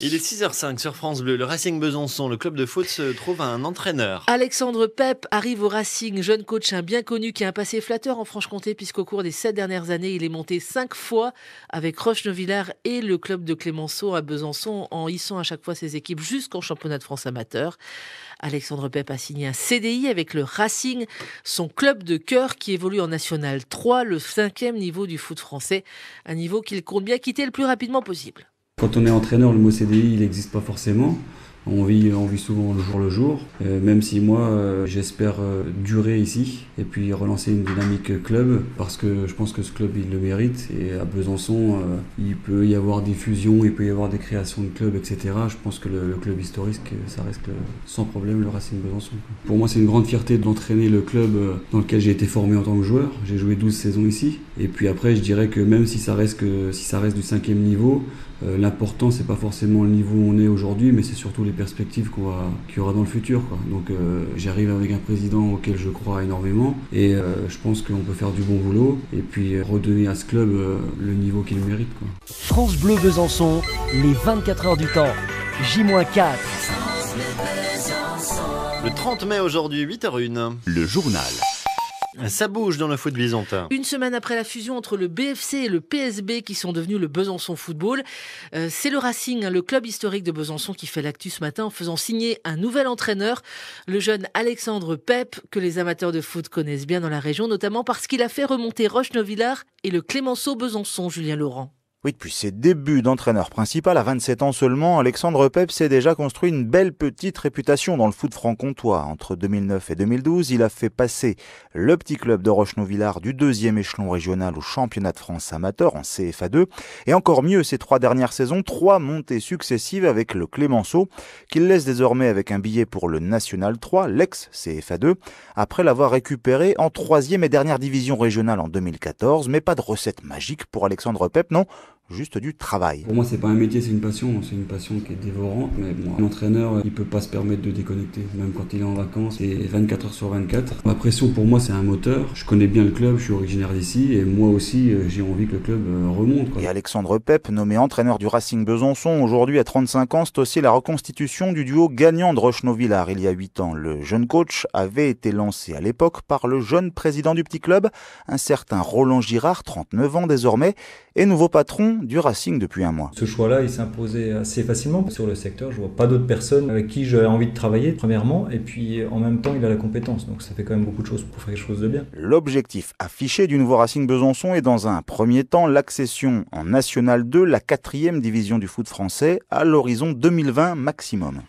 Il est 6h05 sur France Bleu. Le Racing Besançon, le club de foot, se trouve à un entraîneur. Alexandre Pep arrive au Racing, jeune coach bien connu qui a un passé flatteur en Franche-Comté puisqu'au cours des 7 dernières années, il est monté 5 fois avec Roche-Novillard et le club de Clémenceau à Besançon en hissant à chaque fois ses équipes jusqu'en championnat de France amateur. Alexandre Pep a signé un CDI avec le Racing, son club de cœur qui évolue en National 3, le 5e niveau du foot français, un niveau qu'il compte bien quitter le plus rapidement possible. Quand on est entraîneur, le mot CDI, il n'existe pas forcément. On vit souvent le jour. Même si moi, j'espère durer ici et puis relancer une dynamique club parce que je pense que ce club, il le mérite. Et à Besançon, il peut y avoir des fusions, il peut y avoir des créations de clubs, etc. Je pense que le club historique, ça reste sans problème le Racing Besançon. Pour moi, c'est une grande fierté d'entraîner le club dans lequel j'ai été formé en tant que joueur. J'ai joué 12 saisons ici. Et puis après, je dirais que même si ça reste du 5e niveau, l'important, c'est pas forcément le niveau où on est aujourd'hui, mais c'est surtout les perspectives qu'il y aura dans le futur, quoi. Donc j'arrive avec un président auquel je crois énormément et je pense qu'on peut faire du bon boulot et puis redonner à ce club le niveau qu'il mérite, quoi. France Bleu Besançon, les 24 heures du temps, J-4. Le 30 mai aujourd'hui, 8h01. Le journal. Ça bouge dans le foot byzantin. Une semaine après la fusion entre le BFC et le PSB qui sont devenus le Besançon Football, c'est le Racing, le club historique de Besançon, qui fait l'actu ce matin en faisant signer un nouvel entraîneur, le jeune Alexandre Pep, que les amateurs de foot connaissent bien dans la région, notamment parce qu'il a fait remonter Roche-Novillard et le Clémenceau Besançon, Julien Laurent. Oui, depuis ses débuts d'entraîneur principal à 27 ans seulement, Alexandre Pep s'est déjà construit une belle petite réputation dans le foot franc-comtois. Entre 2009 et 2012, il a fait passer le petit club de Roche-Novillard du 2e échelon régional au championnat de France amateur en CFA2. Et encore mieux, ces 3 dernières saisons, 3 montées successives avec le Clémenceau, qu'il laisse désormais avec un billet pour le National 3, l'ex-CFA2, après l'avoir récupéré en 3e et dernière division régionale en 2014. Mais pas de recette magique pour Alexandre Pep, non. Juste du travail. Pour moi, c'est pas un métier, c'est une passion. C'est une passion qui est dévorante. Mais bon, un entraîneur, il peut pas se permettre de déconnecter. Même quand il est en vacances, c'est 24 heures sur 24. La pression, pour moi, c'est un moteur. Je connais bien le club, je suis originaire d'ici. Et moi aussi, j'ai envie que le club remonte, quoi. Et Alexandre Pep, nommé entraîneur du Racing Besançon, aujourd'hui à 35 ans, c'est aussi la reconstitution du duo gagnant de Roche-Novillard il y a 8 ans. Le jeune coach avait été lancé à l'époque par le jeune président du petit club, un certain Roland Girard, 39 ans désormais, et nouveau patron du Racing depuis un mois. Ce choix-là, il s'imposait assez facilement sur le secteur. Je vois pas d'autres personnes avec qui j'aurais envie de travailler, premièrement, et puis en même temps, il a la compétence. Donc ça fait quand même beaucoup de choses pour faire quelque chose de bien. L'objectif affiché du nouveau Racing Besançon est dans un premier temps l'accession en National 2, la 4e division du foot français, à l'horizon 2020 maximum.